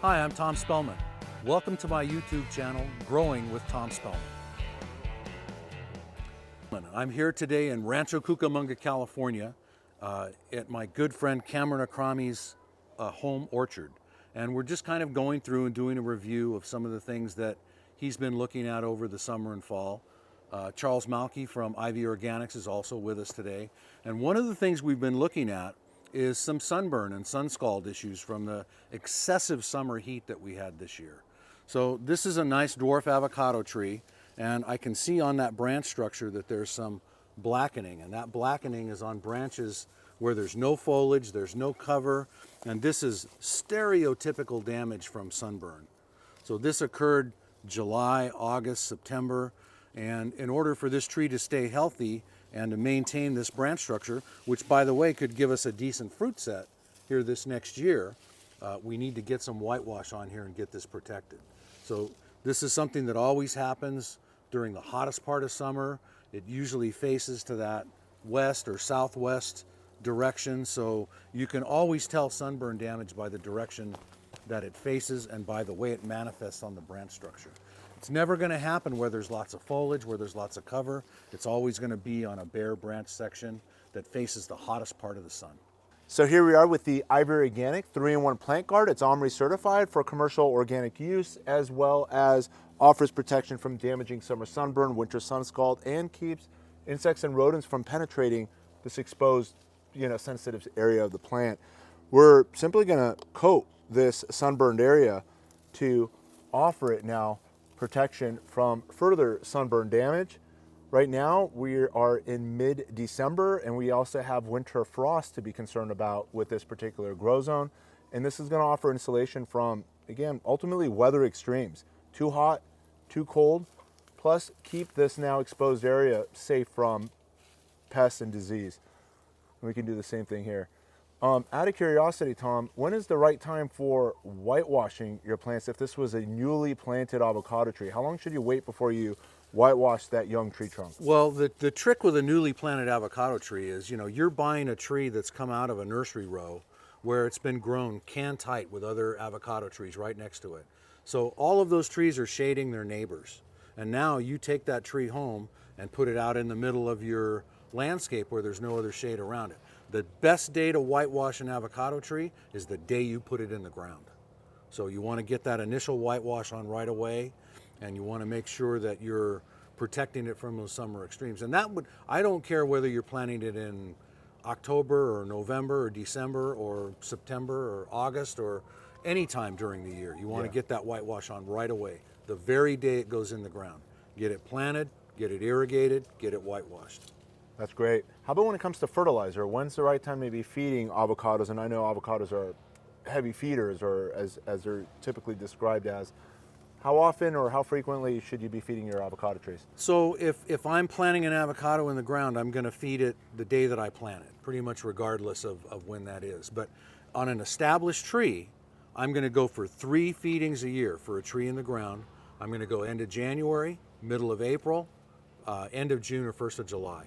Hi, I'm Tom Spellman. Welcome to my YouTube channel, Growing with Tom Spellman. I'm here today in Rancho Cucamonga, California, at my good friend Cameron Akrami's home orchard. And we're just kind of going through and doing a review of some of the things that he's been looking at over the summer and fall. Charles Malky from IV Organics is also with us today. And one of the things we've been looking at is some sunburn and sunscald issues from the excessive summer heat that we had this year. So this is a nice dwarf avocado tree, and I can see on that branch structure that there's some blackening, and that blackening is on branches where there's no foliage, there's no cover, and this is stereotypical damage from sunburn. So this occurred July, August, September, and in order for this tree to stay healthy and to maintain this branch structure, which by the way could give us a decent fruit set here this next year, we need to get some whitewash on here and get this protected. So this is something that always happens during the hottest part of summer. It usually faces to that west or southwest direction, so you can always tell sunburn damage by the direction that it faces and by the way it manifests on the branch structure. It's never going to happen where there's lots of foliage, where there's lots of cover. It's always going to be on a bare branch section that faces the hottest part of the sun. So here we are with the IV Organic 3-in-1 plant guard. It's OMRI certified for commercial organic use, as well as offers protection from damaging summer sunburn, winter sunscald, and keeps insects and rodents from penetrating this exposed, sensitive area of the plant. We're simply going to coat this sunburned area to offer it now protection from further sunburn damage. Right now we are in mid-December, and we also have winter frost to be concerned about with this particular grow zone. And this is going to offer insulation from, again, ultimately weather extremes. Too hot, too cold, plus keep this now exposed area safe from pests and disease. And we can do the same thing here. Out of curiosity, Tom, when is the right time for whitewashing your plants if this was a newly planted avocado tree? How long should you wait before you whitewash that young tree trunk? Well, the trick with a newly planted avocado tree is, you're buying a tree that's come out of a nursery row where it's been grown can tight with other avocado trees right next to it. So all of those trees are shading their neighbors. And now you take that tree home and put it out in the middle of your landscape where there's no other shade around it. The best day to whitewash an avocado tree is the day you put it in the ground. So you want to get that initial whitewash on right away, and you want to make sure that you're protecting it from those summer extremes. And I don't care whether you're planting it in October or November or December or September or August or any time during the year. You want to get that whitewash on right away, the very day it goes in the ground. Get it planted, get it irrigated, get it whitewashed. That's great. How about when it comes to fertilizer? When's the right time to be feeding avocados? And I know avocados are heavy feeders, or as they're typically described as. How often or how frequently should you be feeding your avocado trees? So if I'm planting an avocado in the ground, I'm going to feed it the day that I plant it, pretty much regardless of when that is. But on an established tree, I'm going to go for 3 feedings a year for a tree in the ground. I'm going to go end of January, middle of April, end of June, or 1st of July.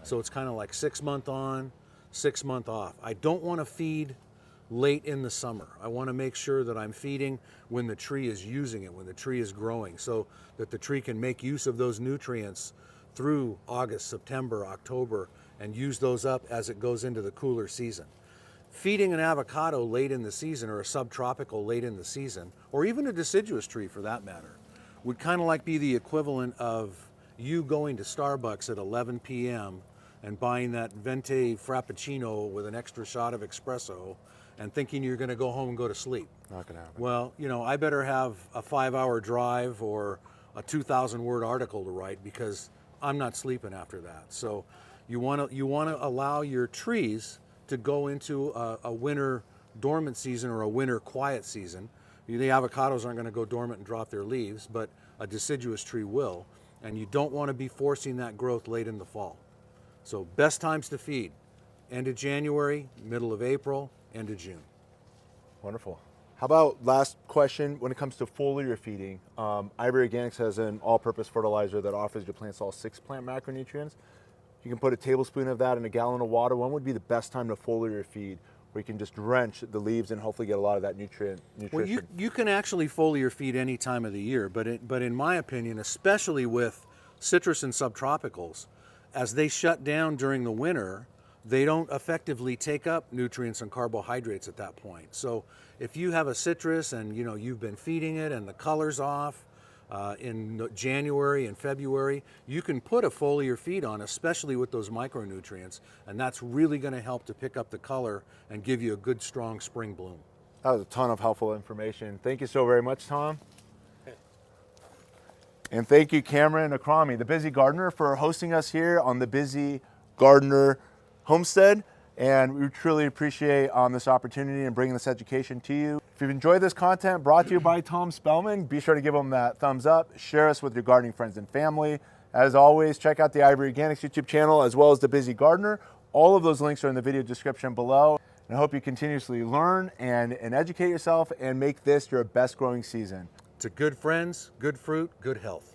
So it's kind of like 6 month on, 6 month off. I don't want to feed late in the summer. I want to make sure that I'm feeding when the tree is using it, when the tree is growing, so that the tree can make use of those nutrients through August, September, October, and use those up as it goes into the cooler season. Feeding an avocado late in the season, or a subtropical late in the season, or even a deciduous tree for that matter, would kind of like be the equivalent of you going to Starbucks at 11 p.m. and buying that venti frappuccino with an extra shot of espresso and thinking you're going to go home and go to sleep. Not going to happen. Well, I better have a 5-hour drive or a 2,000-word article to write, because I'm not sleeping after that. So you want to allow your trees to go into a winter dormant season or a winter quiet season. The avocados aren't going to go dormant and drop their leaves, but a deciduous tree will. And you don't want to be forcing that growth late in the fall. So best times to feed: end of January, middle of April, end of June. Wonderful. How about, last question, when it comes to foliar feeding, IV Organics has an all-purpose fertilizer that offers your plants all 6 plant macronutrients. You can put a tablespoon of that in a gallon of water. When would be the best time to foliar feed we can just drench the leaves and hopefully get a lot of that nutrition. Well, you can actually foliar feed any time of the year, but in my opinion, especially with citrus and subtropicals, as they shut down during the winter, they don't effectively take up nutrients and carbohydrates at that point. So if you have a citrus and you've been feeding it and the color's off in January and February, you can put a foliar feed on, especially with those micronutrients, and that's really going to help to pick up the color and give you a good strong spring bloom. That was a ton of helpful information. Thank you so very much, Tom. And thank you, Cameron Akrami, the Busy Gardener, for hosting us here on the Busy Gardener Homestead. And we truly appreciate this opportunity and bringing this education to you. If you've enjoyed this content brought to you by Tom Spellman, be sure to give him that thumbs up, share us with your gardening friends and family. As always, check out the IV Organics YouTube channel as well as the Busy Gardener. All of those links are in the video description below. And I hope you continuously learn and educate yourself and make this your best growing season. To good friends, good fruit, good health.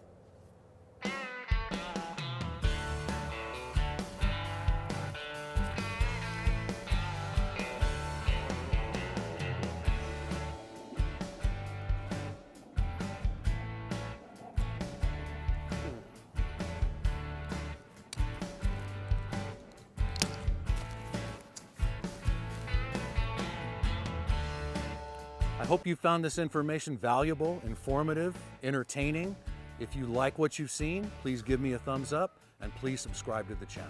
I hope you found this information valuable, informative, entertaining. If you like what you've seen, please give me a thumbs up and please subscribe to the channel.